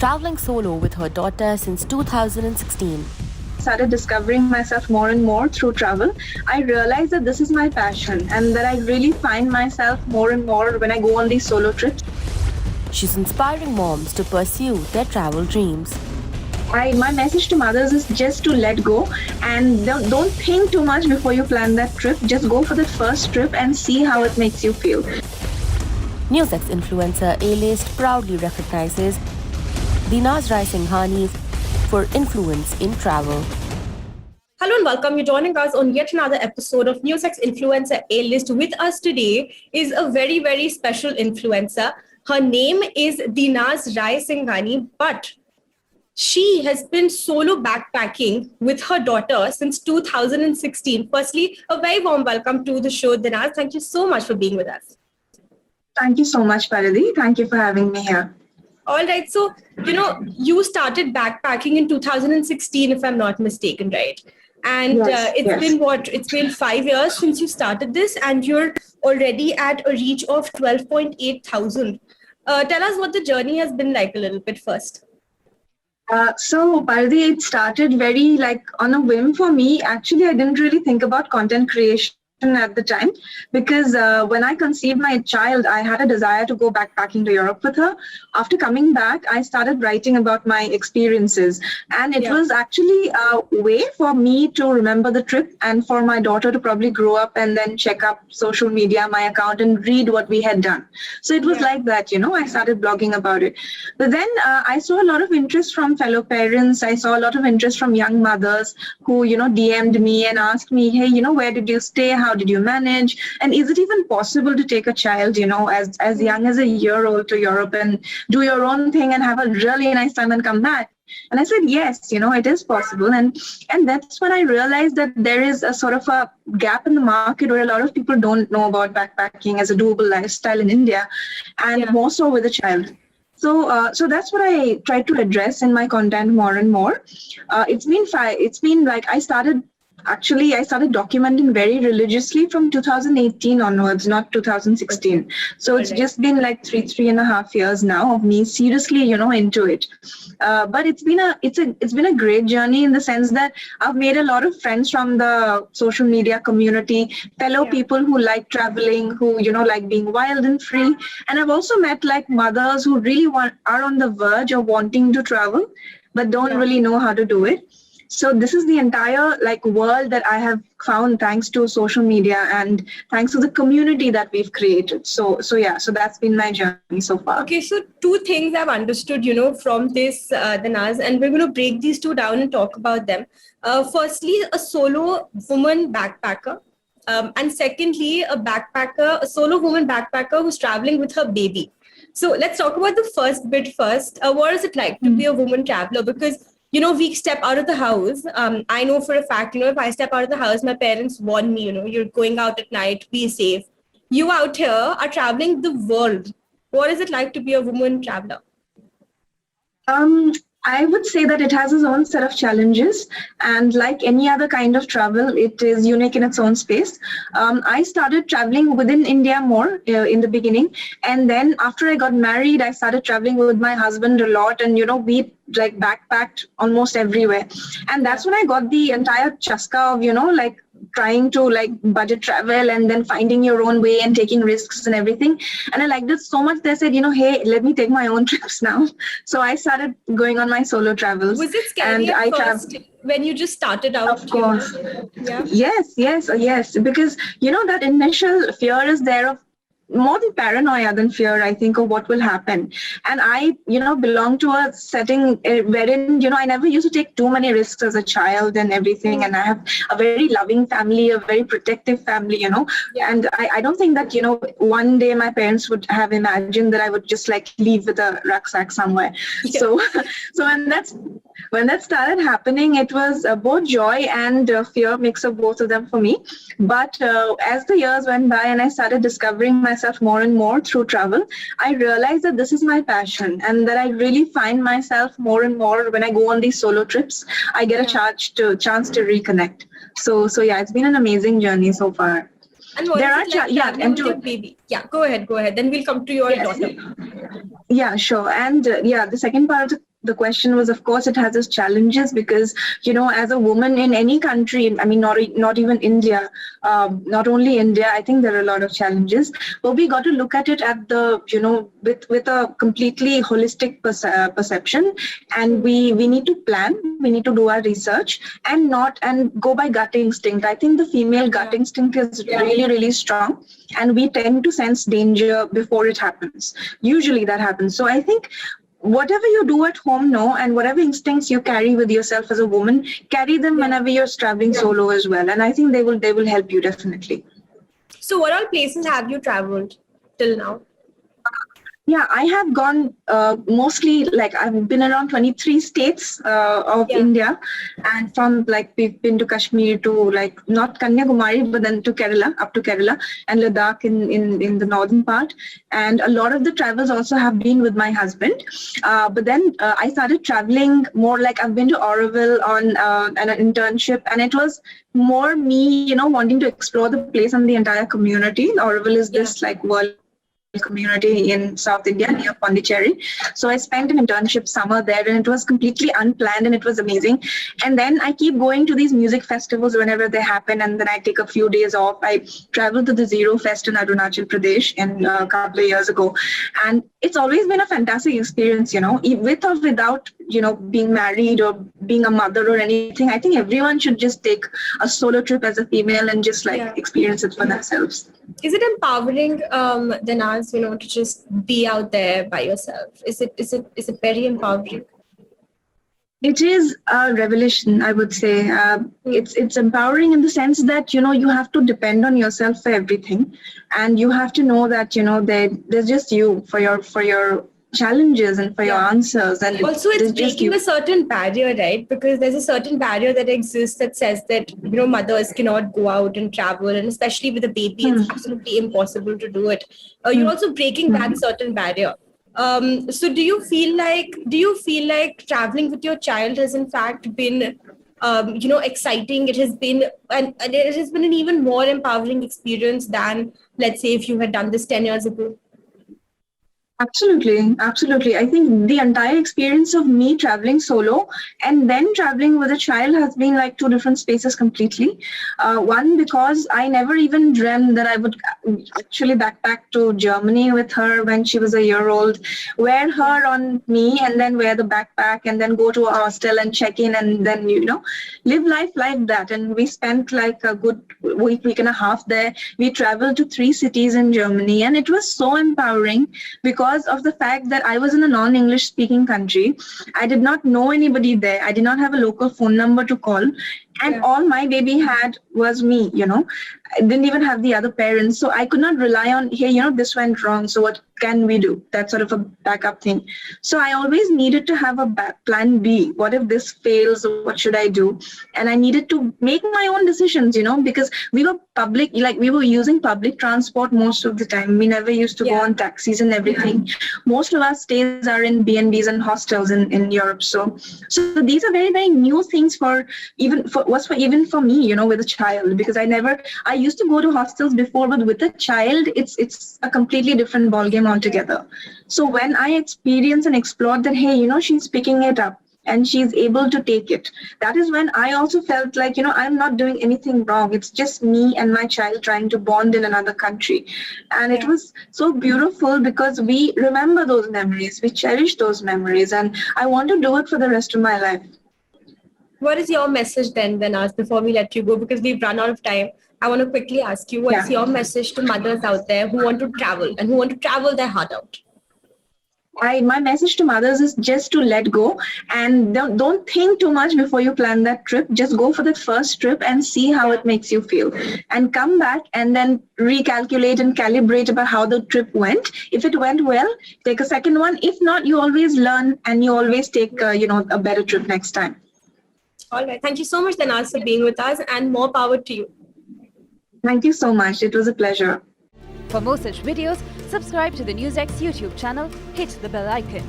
traveling solo with her daughter since 2016. Started discovering myself more and more through travel, I realized that this is my passion and that I really find myself more and more when I go on these solo trips. She's inspiring moms to pursue their travel dreams. My message to mothers is just to let go and don't think too much before you plan that trip. Just go for the first trip and see how it makes you feel. NewsX influencer A-List proudly recognizes Dinaz Rai Singhani for influence in travel. Hello and welcome. You're joining us on yet another episode of NewsX Influencer A-List. With us today is a very, very special influencer. Her name is Dinaz Rai Singhani, but she has been solo backpacking with her daughter since 2016. Firstly, a very warm welcome to the show, Dinaz. Thank you so much for being with us. Thank you so much, Paradhi. Thank you for having me here. All right. So, you started backpacking in 2016, if I'm not mistaken, right? And it's been 5 years since you started this, and you're already at a reach of 12.8 thousand. Tell us what the journey has been like a little bit first. So, Paradhi, it started very on a whim for me. Actually, I didn't really think about content creation at the time because when I conceived my child, I had a desire to go backpacking to Europe with her. After coming back, I started writing about my experiences, and it was actually a way for me to remember the trip and for my daughter to probably grow up and then check up social media, my account, and read what we had done. So it was like that, I started blogging about it. But then I saw a lot of interest from fellow parents. I saw a lot of interest from young mothers who, DM'd me and asked me, hey, where did you stay? How did you manage? And is it even possible to take a child, as young as a year old to Europe and do your own thing and have a really nice time and come back? And I said, yes, it is possible. And that's when I realized that there is a sort of a gap in the market where a lot of people don't know about backpacking as a doable lifestyle in India, and more so with a child. So that's what I try to address in my content more and more. It's been like I started documenting very religiously from 2018 onwards, not 2016. So it's just been like three and a half years now of me seriously, into it. But it's been a great journey in the sense that I've made a lot of friends from the social media community, fellow people who like traveling, who, like being wild and free. And I've also met mothers who really are on the verge of wanting to travel, but don't really know how to do it. So this is the entire world that I have found thanks to social media and thanks to the community that we've created. So that's been my journey so far. Okay, so two things I've understood, from this, Dinaz, and we're going to break these two down and talk about them. Firstly, a solo woman backpacker. And secondly, a solo woman backpacker who's traveling with her baby. So let's talk about the first bit first. What is it like to be a woman traveler? Because we step out of the house. I know for a fact, if I step out of the house, my parents warn me, you're going out at night, be safe. You out here are traveling the world. What is it like to be a woman traveler? I would say that it has its own set of challenges, and like any other kind of travel, it is unique in its own space. I started traveling within India more in the beginning, and then after I got married, I started traveling with my husband a lot, and we backpacked almost everywhere. And that's when I got the entire chaska of trying to budget travel and then finding your own way and taking risks and everything. And I liked it so much that I said, hey, let me take my own trips now. So I started going on my solo travels. Was it scary at first when you just started out? Of course. Yes. Because, that initial fear is there of more than paranoia than fear, I think, of what will happen. And I, belong to a setting wherein, I never used to take too many risks as a child and everything. And I have a very loving family, a very protective family, And I don't think that, one day my parents would have imagined that I would just leave with a rucksack somewhere. Yeah. So when that started happening, it was both joy and fear, mix of both of them for me. But as the years went by and I started discovering myself more and more through travel, I realized that this is my passion and that I really find myself more and more when I go on these solo trips. I get a chance to reconnect. So it's been an amazing journey so far. And what is it like with your baby? Yeah, go ahead. Then we'll come to your daughter. Yeah, sure. And the second part of the question was, of course, it has its challenges because, as a woman in any country, I mean, not even India, not only India, I think there are a lot of challenges. But we got to look at it at the, with a completely holistic perception. And we need to plan, we need to do our research and go by gut instinct. I think the female gut instinct is really, really strong. And we tend to sense danger before it happens. Usually that happens. So I think whatever you do at home now and whatever instincts you carry with yourself as a woman, carry them whenever you're traveling solo as well. And I think they will help you definitely. So what all places have you traveled till now? Yeah, I have gone mostly, like I've been around 23 states of India, and from we've been to Kashmir to not Kanyakumari, but then to Kerala, up to Kerala, and Ladakh in the northern part. And a lot of the travels also have been with my husband. But then I started traveling more, I've been to Auroville on an internship, and it was more me, wanting to explore the place and the entire community. Auroville is this world community in South India near Pondicherry. So I spent an internship summer there, and it was completely unplanned and it was amazing. And then I keep going to these music festivals whenever they happen, and then I take a few days off. I traveled to the Zero Fest in Arunachal Pradesh a couple of years ago, and it's always been a fantastic experience, with or without being married or being a mother or anything. I think everyone should just take a solo trip as a female and just experience it for themselves. Is it empowering, Danaz, to just be out there by yourself? Is it very empowering? It is a revelation, I would say. It's empowering in the sense that, you have to depend on yourself for everything. And you have to know that, there's just you for your challenges and for your answers. And also it's breaking a certain barrier, right? Because there's a certain barrier that exists that says that, mothers cannot go out and travel. And especially with a baby, it's absolutely impossible to do it. You're also breaking that certain barrier. So do you feel like traveling with your child has in fact been exciting? It has been and it has been an even more empowering experience than, let's say, if you had done this 10 years ago? Absolutely. I think the entire experience of me traveling solo and then traveling with a child has been two different spaces completely. One, because I never even dreamt that I would actually backpack to Germany with her when she was a year old, wear her on me and then wear the backpack and then go to a hostel and check in and then, live life like that. And we spent a good week and a half there. We traveled to 3 cities in Germany, and it was so empowering because of the fact that I was in a non-English speaking country. I did not know anybody there. I did not have a local phone number to call. And all my baby had was me, I didn't even have the other parents. So I could not rely on, hey, this went wrong. So what can we do? That sort of a backup thing. So I always needed to have a plan B. What if this fails? What should I do? And I needed to make my own decisions, because we were we were using public transport most of the time. We never used to go on taxis and everything. Most of our stays are in B&Bs and hostels in Europe. So these are very, very new things even for me, with a child, because I used to go to hostels before, but with a child, it's a completely different ballgame altogether. So when I experienced and explored that, hey, she's picking it up and she's able to take it, that is when I also felt like, I'm not doing anything wrong. It's just me and my child trying to bond in another country. And it was so beautiful because we remember those memories, we cherish those memories, and I want to do it for the rest of my life. What is your message then, Danaz, before we let you go? Because we've run out of time. I want to quickly ask you, what's your message to mothers out there who want to travel and who want to travel their heart out? My message to mothers is just to let go and don't think too much before you plan that trip. Just go for the first trip and see how it makes you feel, and come back and then recalculate and calibrate about how the trip went. If it went well, take a second one. If not, you always learn and you always take a better trip next time. All right. Thank you so much, Danaz, for being with us, and more power to you. Thank you so much. It was a pleasure. For more such videos, subscribe to the NewsX YouTube channel, hit the bell icon.